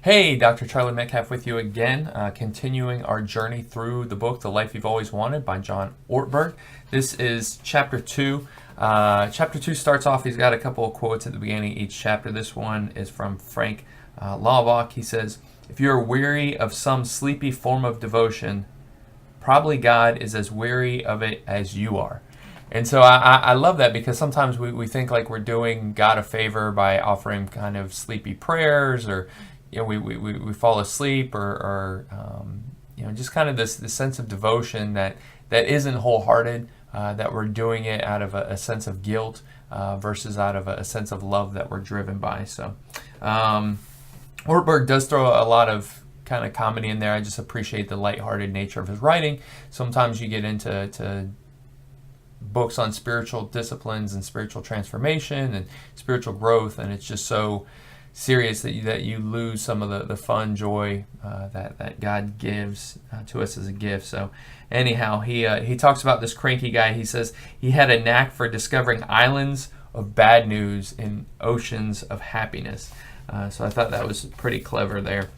Hey, Dr. Charlie Metcalf with you again, continuing our journey through the book, The Life You've Always Wanted by John Ortberg. This is chapter 2. Chapter 2 starts off, he's got a couple of quotes at the beginning of each chapter. This one is from Frank Laubach. He says, "If you're weary of some sleepy form of devotion, probably God is as weary of it as you are." And so I love that, because sometimes we think like we're doing God a favor by offering kind of sleepy prayers, or we fall asleep, or just kind of this sense of devotion that isn't wholehearted, that we're doing it out of a sense of guilt versus out of a sense of love that we're driven by. So Ortberg does throw a lot of kind of comedy in there. I just appreciate the lighthearted nature of his writing. Sometimes you get into books on spiritual disciplines and spiritual transformation and spiritual growth, and it's just so serious that you lose some of the fun, joy that God gives to us as a gift. So anyhow, he talks about this cranky guy. He says he had a knack for discovering islands of bad news in oceans of happiness. So I thought that was pretty clever there.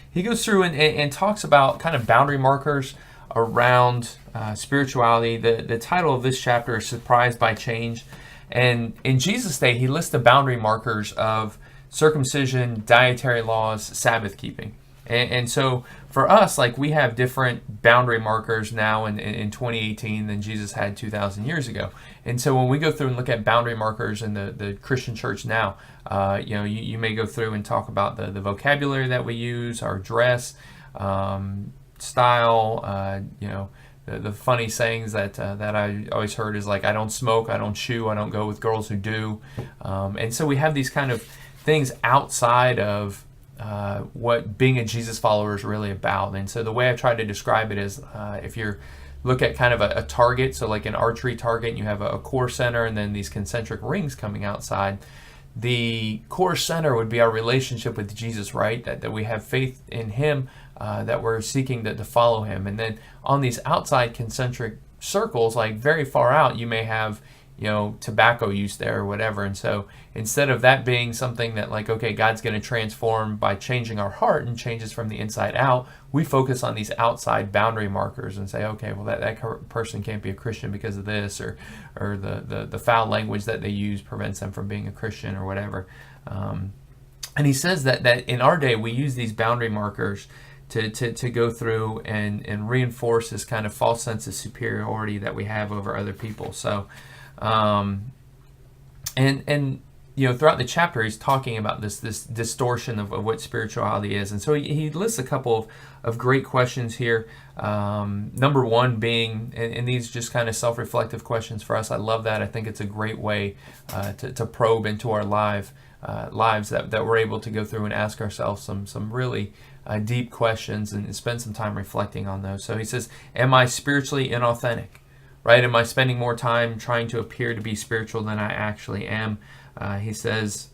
He goes through and talks about kind of boundary markers around spirituality. The title of this chapter is Surprised by Change. And in Jesus' day, he lists the boundary markers of circumcision, dietary laws, Sabbath keeping. And so for us, like, we have different boundary markers now in 2018 than Jesus had 2,000 years ago. And so when we go through and look at boundary markers in the Christian church now, you may go through and talk about the vocabulary that we use, our dress, style, the funny sayings that I always heard is like, I don't smoke, I don't chew, I don't go with girls who do. And so we have these kind of things outside of what being a Jesus follower is really about. And so the way I try to describe it is, if you look at kind of a target, so like an archery target, and you have a core center and then these concentric rings coming outside. The core center would be our relationship with Jesus, right? That we have faith in Him, that we're seeking to follow Him. And then on these outside concentric circles, like very far out, you may have, tobacco use there or whatever. And so instead of that being something that like, okay, God's going to transform by changing our heart and changes from the inside out, we focus on these outside boundary markers and say, okay, well, that person can't be a Christian because of this, or the foul language that they use prevents them from being a Christian or whatever. And he says that in our day, we use these boundary markers to go through and reinforce this kind of false sense of superiority that we have over other people. So, throughout the chapter, he's talking about this distortion of what spirituality is. And so he lists a couple of great questions here. Number one being, and these just kind of self-reflective questions for us. I love that. I think it's a great way to probe into our lives that we're able to go through and ask ourselves some really deep questions and spend some time reflecting on those. So he says, am I spiritually inauthentic? Right? Am I spending more time trying to appear to be spiritual than I actually am? He says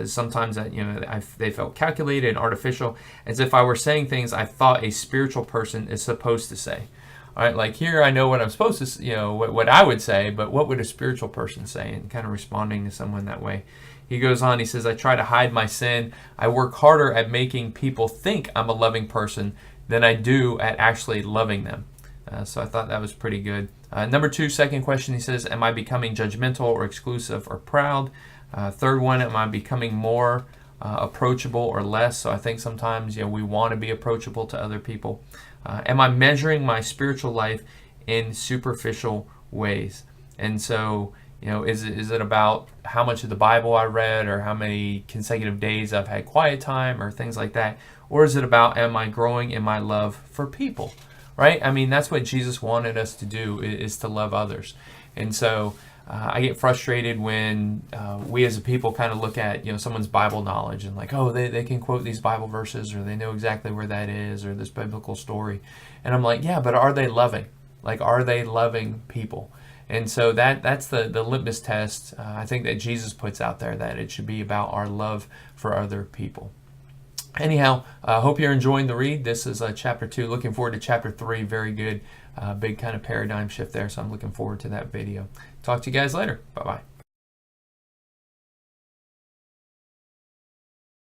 sometimes that they felt calculated and artificial, as if I were saying things I thought a spiritual person is supposed to say. All right, like here I know what I'm supposed to, what I would say, but what would a spiritual person say? And kind of responding to someone that way. He goes on, he says, I try to hide my sin. I work harder at making people think I'm a loving person than I do at actually loving them. So I thought that was pretty good. Number two, second question, he says, am I becoming judgmental or exclusive or proud? Third one, am I becoming more approachable or less? So I think sometimes we want to be approachable to other people. Am I measuring my spiritual life in superficial ways? And so, is it about how much of the Bible I read, or how many consecutive days I've had quiet time, or things like that? Or is it about, am I growing in my love for people? Right? I mean, that's what Jesus wanted us to do, is to love others. And so I get frustrated when we as a people kind of look at someone's Bible knowledge and like, oh, they can quote these Bible verses, or they know exactly where that is, or this biblical story. And I'm like, yeah, but are they loving? Like, are they loving people? And so that's the litmus test I think that Jesus puts out there, that it should be about our love for other people. Anyhow, I hope you're enjoying the read. This is chapter 2. Looking forward to chapter 3. Very good. Big kind of paradigm shift there. So I'm looking forward to that video. Talk to you guys later. Bye-bye.